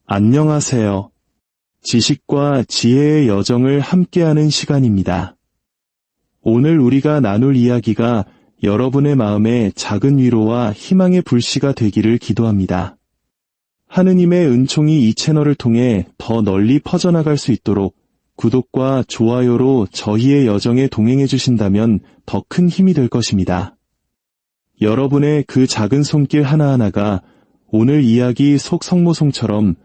안녕하세요. 지식과 지혜의 여정을 함께하는 시간입니다. 오늘 우리가 나눌 이야기가 여러분의 마음에 작은 위로와 희망의 불씨가 되기를 기도합니다. 하느님의 은총이 이 채널을 통해 더 널리 퍼져나갈 수 있도록 구독과 좋아요로 저희의 여정에 동행해 주신다면 더 큰 힘이 될 것입니다. 여러분의 그 작은 손길 하나하나가 오늘 이야기 속 성모송처럼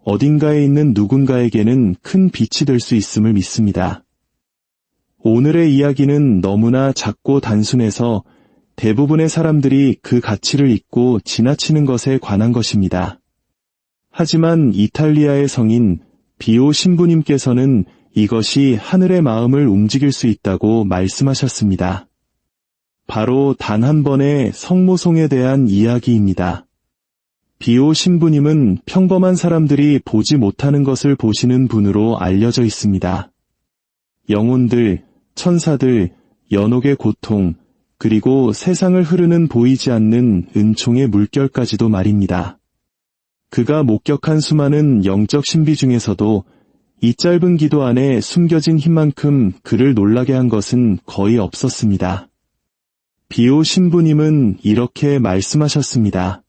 어딘가에 있는 누군가에게는 큰 빛이 될 수 있음을 믿습니다. 오늘의 이야기는 너무나 작고 단순해서 대부분의 사람들이 그 가치를 잊고 지나치는 것에 관한 것입니다. 하지만 이탈리아의 성인 비오 신부님께서는 이것이 하늘의 마음을 움직일 수 있다고 말씀하셨습니다. 바로 단 한 번의 성모송에 대한 이야기입니다. 비오 신부님은 평범한 사람들이 보지 못하는 것을 보시는 분으로 알려져 있습니다. 영혼들, 천사들, 연옥의 고통, 그리고 세상을 흐르는 보이지 않는 은총의 물결까지도 말입니다. 그가 목격한 수많은 영적 신비 중에서도 이 짧은 기도 안에 숨겨진 힘만큼 그를 놀라게 한 것은 거의 없었습니다. 비오 신부님은 이렇게 말씀하셨습니다.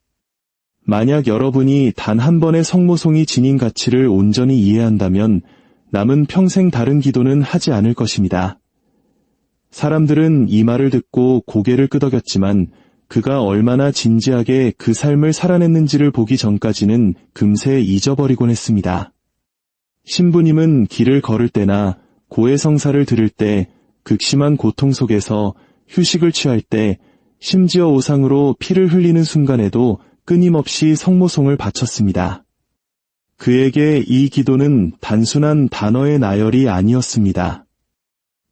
만약 여러분이 단 한 번의 성모송이 지닌 가치를 온전히 이해한다면 남은 평생 다른 기도는 하지 않을 것입니다. 사람들은 이 말을 듣고 고개를 끄덕였지만 그가 얼마나 진지하게 그 삶을 살아냈는지를 보기 전까지는 금세 잊어버리곤 했습니다. 신부님은 길을 걸을 때나 고해성사를 들을 때, 극심한 고통 속에서 휴식을 취할 때, 심지어 오상으로 피를 흘리는 순간에도 끊임없이 성모송을 바쳤습니다. 그에게 이 기도는 단순한 단어의 나열이 아니었습니다.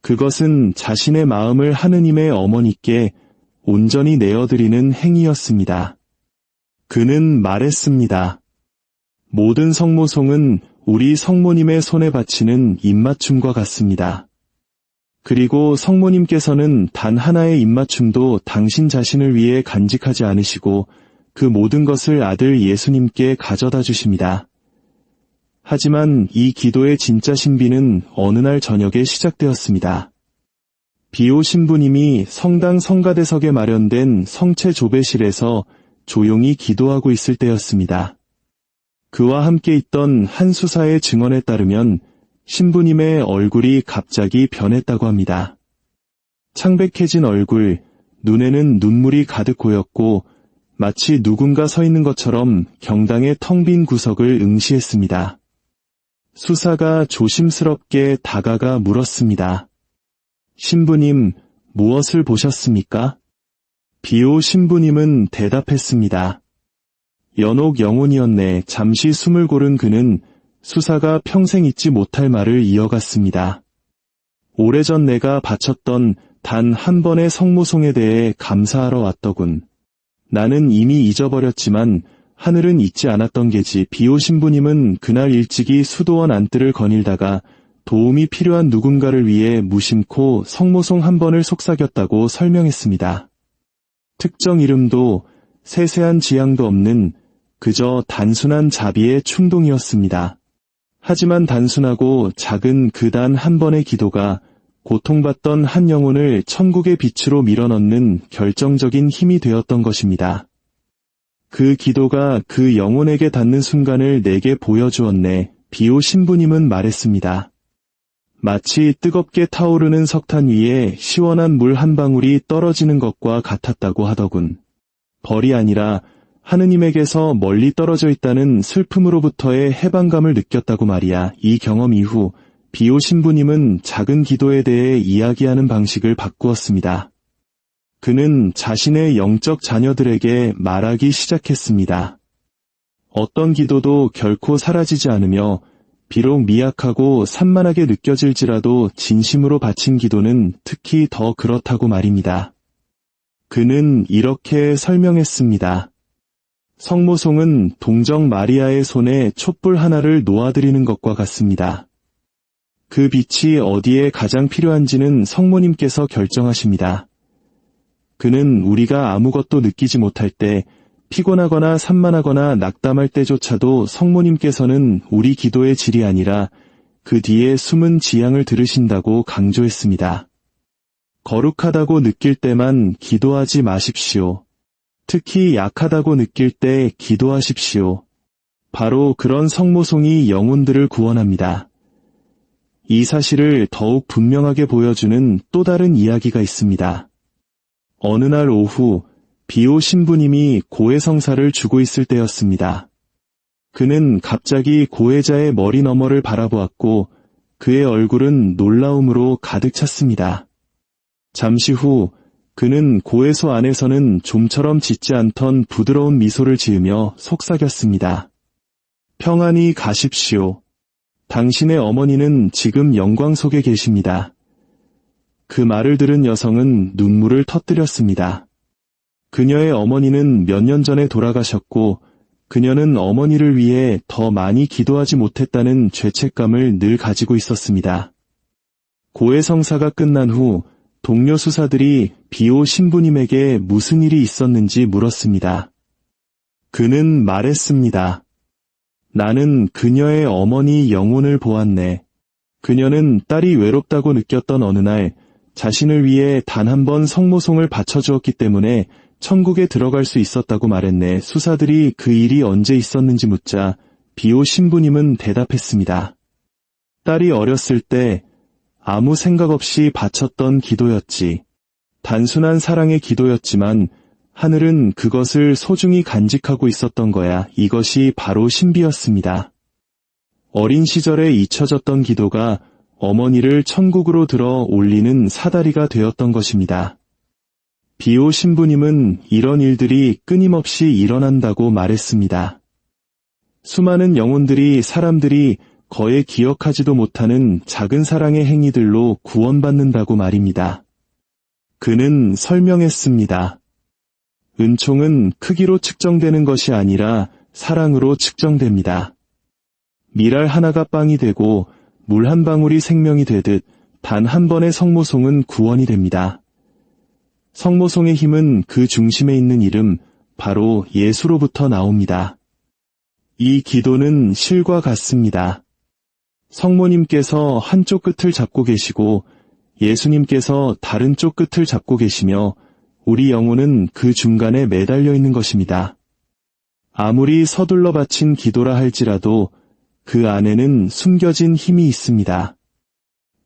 그것은 자신의 마음을 하느님의 어머니께 온전히 내어드리는 행위였습니다. 그는 말했습니다. 모든 성모송은 우리 성모님의 손에 바치는 입맞춤과 같습니다. 그리고 성모님께서는 단 하나의 입맞춤도 당신 자신을 위해 간직하지 않으시고 그 모든 것을 아들 예수님께 가져다 주십니다. 하지만 이 기도의 진짜 신비는 어느 날 저녁에 시작되었습니다. 비오 신부님이 성당 성가대석에 마련된 성체 조배실에서 조용히 기도하고 있을 때였습니다. 그와 함께 있던 한 수사의 증언에 따르면 신부님의 얼굴이 갑자기 변했다고 합니다. 창백해진 얼굴, 눈에는 눈물이 가득 고였고 마치 누군가 서 있는 것처럼 경당의 텅 빈 구석을 응시했습니다. 수사가 조심스럽게 다가가 물었습니다. 신부님, 무엇을 보셨습니까? 비오 신부님은 대답했습니다. 연옥 영혼이었네. 잠시 숨을 고른 그는 수사가 평생 잊지 못할 말을 이어갔습니다. 오래전 내가 바쳤던 단 한 번의 성모송에 대해 감사하러 왔더군. 나는 이미 잊어버렸지만 하늘은 잊지 않았던 게지. 비오 신부님은 그날 일찍이 수도원 안뜰을 거닐다가 도움이 필요한 누군가를 위해 무심코 성모송 한 번을 속삭였다고 설명했습니다. 특정 이름도 세세한 지향도 없는 그저 단순한 자비의 충동이었습니다. 하지만 단순하고 작은 그 단 한 번의 기도가 고통받던 한 영혼을 천국의 빛으로 밀어넣는 결정적인 힘이 되었던 것입니다. 그 기도가 그 영혼에게 닿는 순간을 내게 보여주었네. 비오 신부님은 말했습니다. 마치 뜨겁게 타오르는 석탄 위에 시원한 물 한 방울이 떨어지는 것과 같았다고 하더군. 벌이 아니라 하느님에게서 멀리 떨어져 있다는 슬픔으로부터의 해방감을 느꼈다고 말이야. 이 경험 이후 비오 신부님은 작은 기도에 대해 이야기하는 방식을 바꾸었습니다. 그는 자신의 영적 자녀들에게 말하기 시작했습니다. 어떤 기도도 결코 사라지지 않으며 비록 미약하고 산만하게 느껴질지라도 진심으로 바친 기도는 특히 더 그렇다고 말입니다. 그는 이렇게 설명했습니다. 성모송은 동정 마리아의 손에 촛불 하나를 놓아드리는 것과 같습니다. 그 빛이 어디에 가장 필요한지는 성모님께서 결정하십니다. 그는 우리가 아무것도 느끼지 못할 때 피곤하거나 산만하거나 낙담할 때조차도 성모님께서는 우리 기도의 질이 아니라 그 뒤에 숨은 지향을 들으신다고 강조했습니다. 거룩하다고 느낄 때만 기도하지 마십시오. 특히 약하다고 느낄 때 기도하십시오. 바로 그런 성모송이 영혼들을 구원합니다. 이 사실을 더욱 분명하게 보여주는 또 다른 이야기가 있습니다. 어느 날 오후 비오 신부님이 고해성사를 주고 있을 때였습니다. 그는 갑자기 고해자의 머리 너머를 바라보았고 그의 얼굴은 놀라움으로 가득 찼습니다. 잠시 후 그는 고해소 안에서는 좀처럼 짙지 않던 부드러운 미소를 지으며 속삭였습니다. 평안히 가십시오. 당신의 어머니는 지금 영광 속에 계십니다. 그 말을 들은 여성은 눈물을 터뜨렸습니다. 그녀의 어머니는 몇 년 전에 돌아가셨고 그녀는 어머니를 위해 더 많이 기도하지 못했다는 죄책감을 늘 가지고 있었습니다. 고해성사가 끝난 후 동료 수사들이 비오 신부님에게 무슨 일이 있었는지 물었습니다. 그는 말했습니다. 나는 그녀의 어머니 영혼을 보았네. 그녀는 딸이 외롭다고 느꼈던 어느 날 자신을 위해 단 한 번 성모송을 바쳐주었기 때문에 천국에 들어갈 수 있었다고 말했네. 수사들이 그 일이 언제 있었는지 묻자 비오 신부님은 대답했습니다. 딸이 어렸을 때 아무 생각 없이 바쳤던 기도였지. 단순한 사랑의 기도였지만 하늘은 그것을 소중히 간직하고 있었던 거야. 이것이 바로 신비였습니다. 어린 시절에 잊혀졌던 기도가 어머니를 천국으로 들어 올리는 사다리가 되었던 것입니다. 비오 신부님은 이런 일들이 끊임없이 일어난다고 말했습니다. 수많은 영혼들이 사람들이 거의 기억하지도 못하는 작은 사랑의 행위들로 구원받는다고 말입니다. 그는 설명했습니다. 은총은 크기로 측정되는 것이 아니라 사랑으로 측정됩니다. 밀알 하나가 빵이 되고 물 한 방울이 생명이 되듯 단 한 번의 성모송은 구원이 됩니다. 성모송의 힘은 그 중심에 있는 이름, 바로 예수로부터 나옵니다. 이 기도는 실과 같습니다. 성모님께서 한쪽 끝을 잡고 계시고 예수님께서 다른 쪽 끝을 잡고 계시며 우리 영혼은 그 중간에 매달려 있는 것입니다. 아무리 서둘러 바친 기도라 할지라도 그 안에는 숨겨진 힘이 있습니다.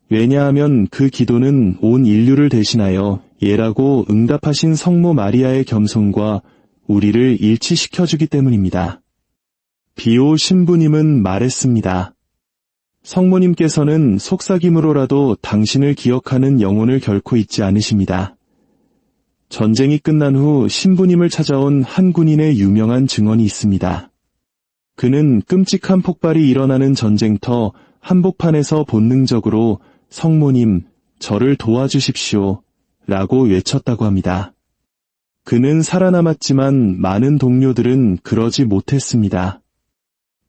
왜냐하면 그 기도는 온 인류를 대신하여 예라고 응답하신 성모 마리아의 겸손과 우리를 일치시켜주기 때문입니다. 비오 신부님은 말했습니다. 성모님께서는 속삭임으로라도 당신을 기억하는 영혼을 결코 잊지 않으십니다. 전쟁이 끝난 후 신부님을 찾아온 한 군인의 유명한 증언이 있습니다. 그는 끔찍한 폭발이 일어나는 전쟁터 한복판에서 본능적으로 성모님, 저를 도와주십시오 라고 외쳤다고 합니다. 그는 살아남았지만 많은 동료들은 그러지 못했습니다.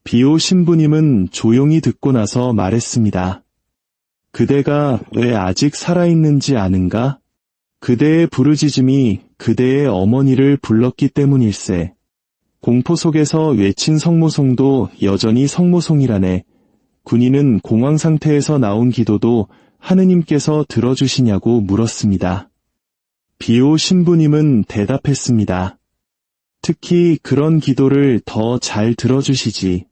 비오 신부님은 조용히 듣고 나서 말했습니다. 그대가 왜 아직 살아있는지 아는가? 그대의 부르짖음이 그대의 어머니를 불렀기 때문일세. 공포 속에서 외친 성모송도 여전히 성모송이라네. 군인은 공황 상태에서 나온 기도도 하느님께서 들어주시냐고 물었습니다. 비오 신부님은 대답했습니다. 특히 그런 기도를 더 잘 들어주시지.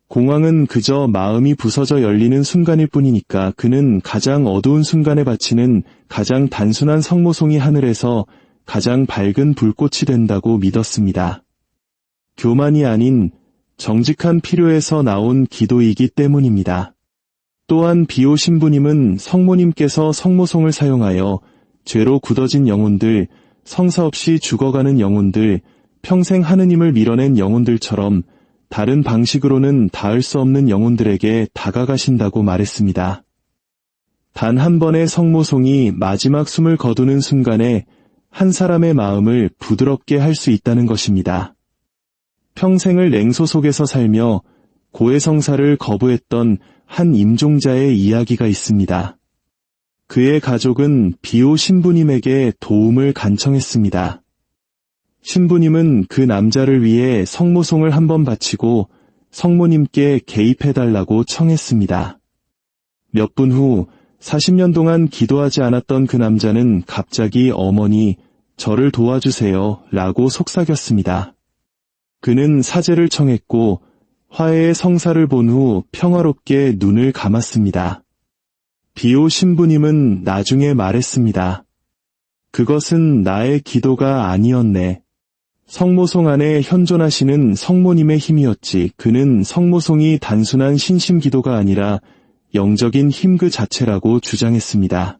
공황은 그저 마음이 부서져 열리는 순간일 뿐이니까 그는 가장 어두운 순간에 바치는 가장 단순한 성모송이 하늘에서 가장 밝은 불꽃이 된다고 믿었습니다. 교만이 아닌 정직한 필요에서 나온 기도이기 때문입니다. 또한 비오 신부님은 성모님께서 성모송을 사용하여 죄로 굳어진 영혼들, 성사 없이 죽어가는 영혼들, 평생 하느님을 밀어낸 영혼들처럼 다른 방식으로는 닿을 수 없는 영혼들에게 다가가신다고 말했습니다. 단 한 번의 성모송이 마지막 숨을 거두는 순간에 한 사람의 마음을 부드럽게 할 수 있다는 것입니다. 평생을 냉소 속에서 살며 고해성사를 거부했던 한 임종자의 이야기가 있습니다. 그의 가족은 비오 신부님에게 도움을 간청했습니다. 신부님은 그 남자를 위해 성모송을 한번 바치고 성모님께 개입해달라고 청했습니다. 몇 분 후 40년 동안 기도하지 않았던 그 남자는 갑자기 어머니, 저를 도와주세요 라고 속삭였습니다. 그는 사죄를 청했고 화해의 성사를 본 후 평화롭게 눈을 감았습니다. 비오 신부님은 나중에 말했습니다. 그것은 나의 기도가 아니었네. 성모송 안에 현존하시는 성모님의 힘이었지. 그는 성모송이 단순한 신심기도가 아니라 영적인 힘 그 자체라고 주장했습니다.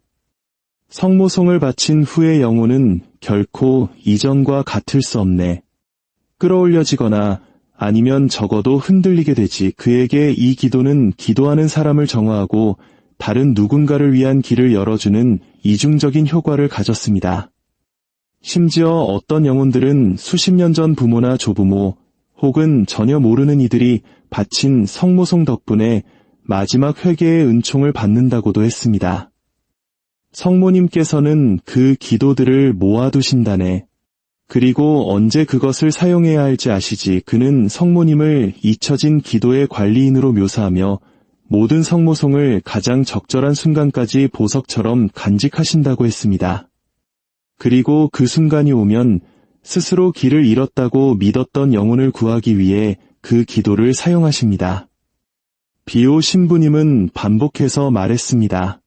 성모송을 바친 후의 영혼은 결코 이전과 같을 수 없네. 끌어올려지거나 아니면 적어도 흔들리게 되지. 그에게 이 기도는 기도하는 사람을 정화하고 다른 누군가를 위한 길을 열어주는 이중적인 효과를 가졌습니다. 심지어 어떤 영혼들은 수십 년 전 부모나 조부모 혹은 전혀 모르는 이들이 바친 성모송 덕분에 마지막 회개의 은총을 받는다고도 했습니다. 성모님께서는 그 기도들을 모아두신다네. 그리고 언제 그것을 사용해야 할지 아시지. 그는 성모님을 잊혀진 기도의 관리인으로 묘사하며 모든 성모송을 가장 적절한 순간까지 보석처럼 간직하신다고 했습니다. 그리고 그 순간이 오면 스스로 길을 잃었다고 믿었던 영혼을 구하기 위해 그 기도를 사용하십니다. 비오 신부님은 반복해서 말했습니다.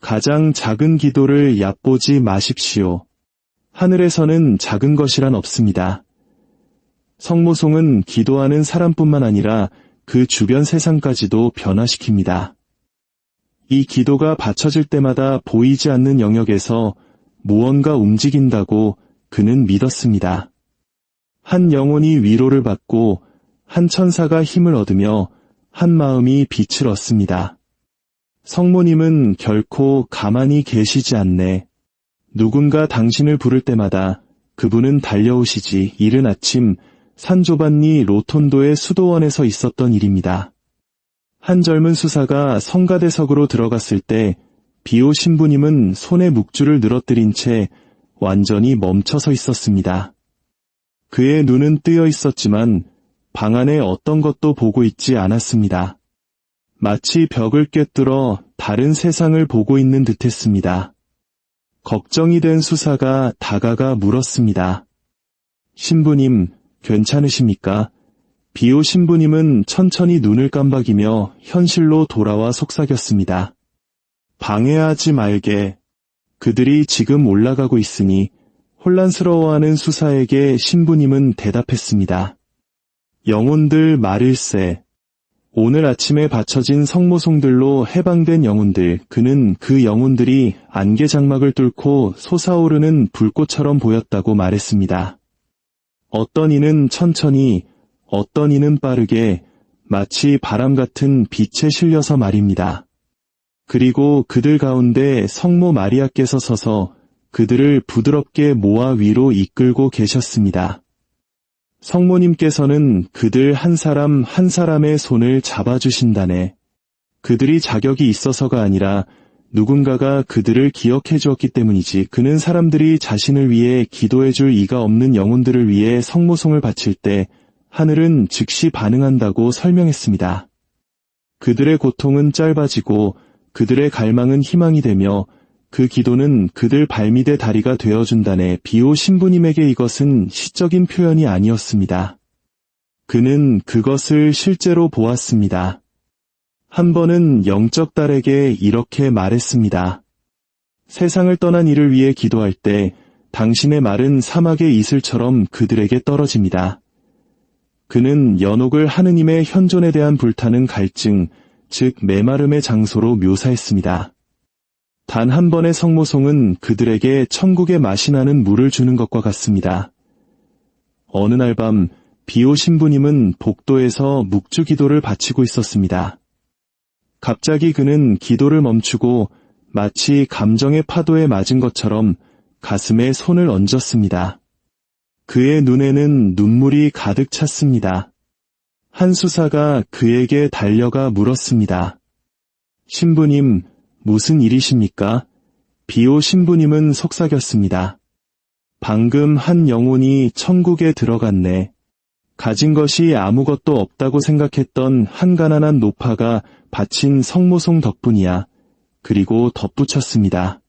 가장 작은 기도를 얕보지 마십시오. 하늘에서는 작은 것이란 없습니다. 성모송은 기도하는 사람뿐만 아니라 그 주변 세상까지도 변화시킵니다. 이 기도가 바쳐질 때마다 보이지 않는 영역에서 무언가 움직인다고 그는 믿었습니다. 한 영혼이 위로를 받고 한 천사가 힘을 얻으며 한 마음이 빛을 얻습니다. 성모님은 결코 가만히 계시지 않네. 누군가 당신을 부를 때마다 그분은 달려오시지. 이른 아침 산조반니 로톤도의 수도원에서 있었던 일입니다. 한 젊은 수사가 성가대석으로 들어갔을 때 비오 신부님은 손에 묵주를 늘어뜨린 채 완전히 멈춰서 있었습니다. 그의 눈은 뜨여 있었지만 방 안에 어떤 것도 보고 있지 않았습니다. 마치 벽을 꿰뚫어 다른 세상을 보고 있는 듯했습니다. 걱정이 된 수사가 다가가 물었습니다. 신부님, 괜찮으십니까? 비오 신부님은 천천히 눈을 깜박이며 현실로 돌아와 속삭였습니다. 방해하지 말게. 그들이 지금 올라가고 있으니. 혼란스러워하는 수사에게 신부님은 대답했습니다. 영혼들 말일세. 오늘 아침에 바쳐진 성모송들로 해방된 영혼들. 그는 그 영혼들이 안개 장막을 뚫고 솟아오르는 불꽃처럼 보였다고 말했습니다. 어떤 이는 천천히, 어떤 이는 빠르게, 마치 바람 같은 빛에 실려서 말입니다. 그리고 그들 가운데 성모 마리아께서 서서 그들을 부드럽게 모아 위로 이끌고 계셨습니다. 성모님께서는 그들 한 사람 한 사람의 손을 잡아주신다네. 그들이 자격이 있어서가 아니라 누군가가 그들을 기억해 주었기 때문이지. 그는 사람들이 자신을 위해 기도해 줄 이가 없는 영혼들을 위해 성모송을 바칠 때 하늘은 즉시 반응한다고 설명했습니다. 그들의 고통은 짧아지고 그들의 갈망은 희망이 되며 그 기도는 그들 발밑의 다리가 되어준다네. 비오 신부님에게 이것은 시적인 표현이 아니었습니다. 그는 그것을 실제로 보았습니다. 한 번은 영적 딸에게 이렇게 말했습니다. 세상을 떠난 이를 위해 기도할 때 당신의 말은 사막의 이슬처럼 그들에게 떨어집니다. 그는 연옥을 하느님의 현존에 대한 불타는 갈증, 즉 메마름의 장소로 묘사했습니다. 단 한 번의 성모송은 그들에게 천국의 맛이 나는 물을 주는 것과 같습니다. 어느 날 밤 비오 신부님은 복도에서 묵주 기도를 바치고 있었습니다. 갑자기 그는 기도를 멈추고 마치 감정의 파도에 맞은 것처럼 가슴에 손을 얹었습니다. 그의 눈에는 눈물이 가득 찼습니다. 한 수사가 그에게 달려가 물었습니다. 신부님, 무슨 일이십니까? 비오 신부님은 속삭였습니다. 방금 한 영혼이 천국에 들어갔네. 가진 것이 아무것도 없다고 생각했던 한 가난한 노파가 바친 성모송 덕분이야. 그리고 덧붙였습니다.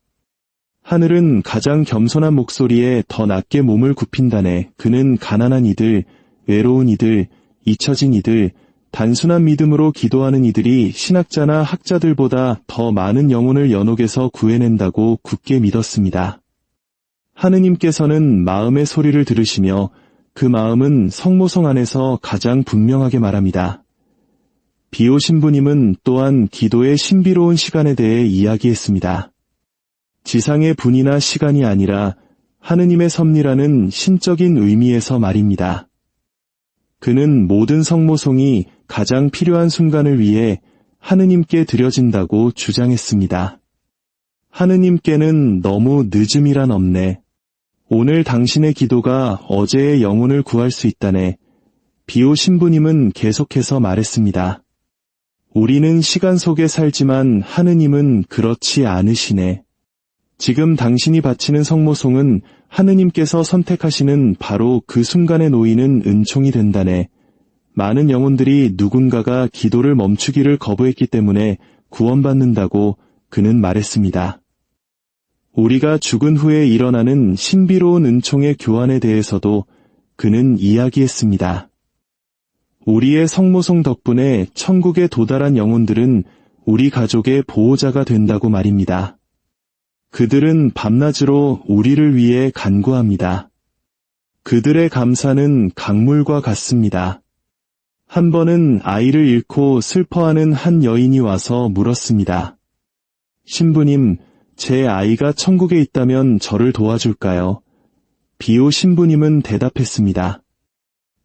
하늘은 가장 겸손한 목소리에 더 낮게 몸을 굽힌다네. 그는 가난한 이들, 외로운 이들, 잊혀진 이들, 단순한 믿음으로 기도하는 이들이 신학자나 학자들보다 더 많은 영혼을 연옥에서 구해낸다고 굳게 믿었습니다. 하느님께서는 마음의 소리를 들으시며 그 마음은 성모송 안에서 가장 분명하게 말합니다. 비오 신부님은 또한 기도의 신비로운 시간에 대해 이야기했습니다. 지상의 분이나 시간이 아니라 하느님의 섭리라는 신적인 의미에서 말입니다. 그는 모든 성모송이 가장 필요한 순간을 위해 하느님께 드려진다고 주장했습니다. 하느님께는 너무 늦음이란 없네. 오늘 당신의 기도가 어제의 영혼을 구할 수 있다네. 비오 신부님은 계속해서 말했습니다. 우리는 시간 속에 살지만 하느님은 그렇지 않으시네. 지금 당신이 바치는 성모송은 하느님께서 선택하시는 바로 그 순간에 놓이는 은총이 된다네. 많은 영혼들이 누군가가 기도를 멈추기를 거부했기 때문에 구원받는다고 그는 말했습니다. 우리가 죽은 후에 일어나는 신비로운 은총의 교환에 대해서도 그는 이야기했습니다. 우리의 성모송 덕분에 천국에 도달한 영혼들은 우리 가족의 보호자가 된다고 말입니다. 그들은 밤낮으로 우리를 위해 간구합니다. 그들의 감사는 강물과 같습니다. 한 번은 아이를 잃고 슬퍼하는 한 여인이 와서 물었습니다. 신부님, 제 아이가 천국에 있다면 저를 도와줄까요? 비오 신부님은 대답했습니다.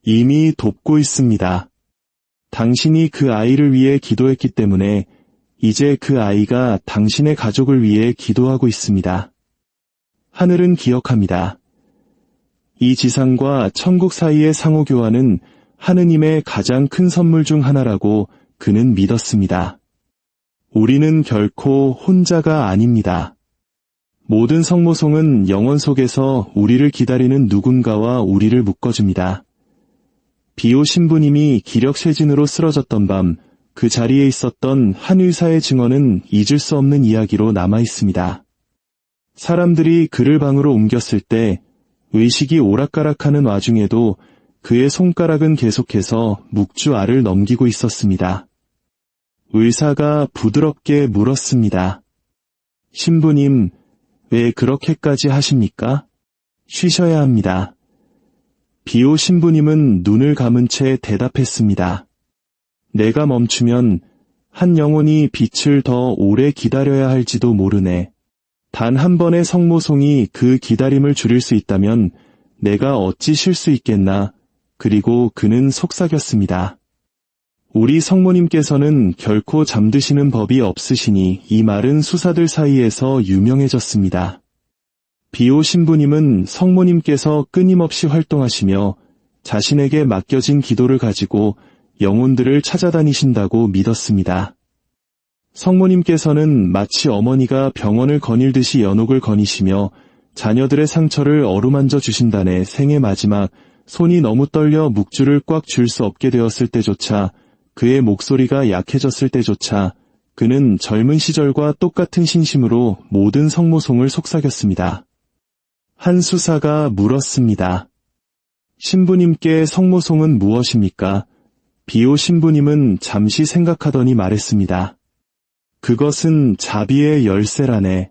이미 돕고 있습니다. 당신이 그 아이를 위해 기도했기 때문에 이제 그 아이가 당신의 가족을 위해 기도하고 있습니다. 하늘은 기억합니다. 이 지상과 천국 사이의 상호교환은 하느님의 가장 큰 선물 중 하나라고 그는 믿었습니다. 우리는 결코 혼자가 아닙니다. 모든 성모송은 영원 속에서 우리를 기다리는 누군가와 우리를 묶어줍니다. 비오 신부님이 기력쇠진으로 쓰러졌던 밤, 그 자리에 있었던 한 의사의 증언은 잊을 수 없는 이야기로 남아있습니다. 사람들이 그를 방으로 옮겼을 때 의식이 오락가락하는 와중에도 그의 손가락은 계속해서 묵주알을 넘기고 있었습니다. 의사가 부드럽게 물었습니다. 신부님, 왜 그렇게까지 하십니까? 쉬셔야 합니다. 비오 신부님은 눈을 감은 채 대답했습니다. 내가 멈추면 한 영혼이 빛을 더 오래 기다려야 할지도 모르네. 단 한 번의 성모송이 그 기다림을 줄일 수 있다면 내가 어찌 쉴 수 있겠나. 그리고 그는 속삭였습니다. 우리 성모님께서는 결코 잠드시는 법이 없으시니 이 말은 수사들 사이에서 유명해졌습니다. 비오 신부님은 성모님께서 끊임없이 활동하시며 자신에게 맡겨진 기도를 가지고 영혼들을 찾아다니신다고 믿었습니다. 성모님께서는 마치 어머니가 병원을 거닐듯이 연옥을 거니시며 자녀들의 상처를 어루만져 주신다네. 생의 마지막 손이 너무 떨려 묵주를 꽉 쥘 수 없게 되었을 때조차, 그의 목소리가 약해졌을 때조차 그는 젊은 시절과 똑같은 신심으로 모든 성모송을 속삭였습니다. 한 수사가 물었습니다. 신부님께 성모송은 무엇입니까? 비오 신부님은 잠시 생각하더니 말했습니다. 그것은 자비의 열쇠라네.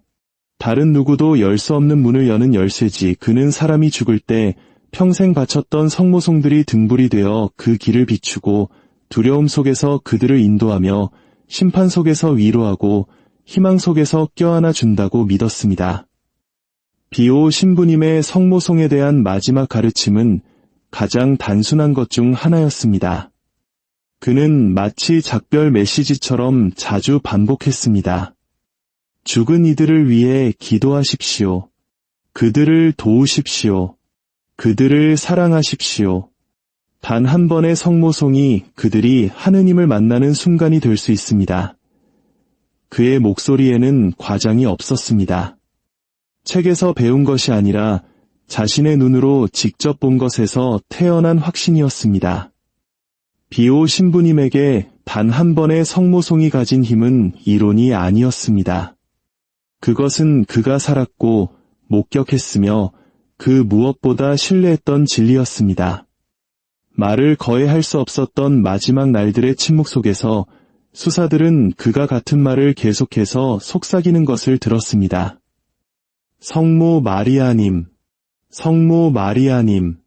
다른 누구도 열 수 없는 문을 여는 열쇠지. 그는 사람이 죽을 때 평생 바쳤던 성모송들이 등불이 되어 그 길을 비추고 두려움 속에서 그들을 인도하며 심판 속에서 위로하고 희망 속에서 껴안아 준다고 믿었습니다. 비오 신부님의 성모송에 대한 마지막 가르침은 가장 단순한 것 중 하나였습니다. 그는 마치 작별 메시지처럼 자주 반복했습니다. 죽은 이들을 위해 기도하십시오. 그들을 도우십시오. 그들을 사랑하십시오. 단 한 번의 성모송이 그들이 하느님을 만나는 순간이 될 수 있습니다. 그의 목소리에는 과장이 없었습니다. 책에서 배운 것이 아니라 자신의 눈으로 직접 본 것에서 태어난 확신이었습니다. 비오 신부님에게 단 한 번의 성모송이 가진 힘은 이론이 아니었습니다. 그것은 그가 살았고 목격했으며 그 무엇보다 신뢰했던 진리였습니다. 말을 거의 할 수 없었던 마지막 날들의 침묵 속에서 수사들은 그가 같은 말을 계속해서 속삭이는 것을 들었습니다. 성모 마리아님, 성모 마리아님,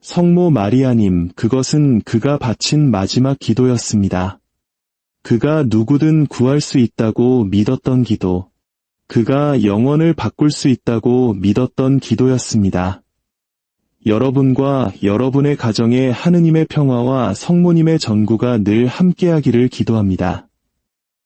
성모 마리아님, 그것은 그가 바친 마지막 기도였습니다. 그가 누구든 구할 수 있다고 믿었던 기도, 그가 영혼을 바꿀 수 있다고 믿었던 기도였습니다. 여러분과 여러분의 가정에 하느님의 평화와 성모님의 전구가 늘 함께하기를 기도합니다.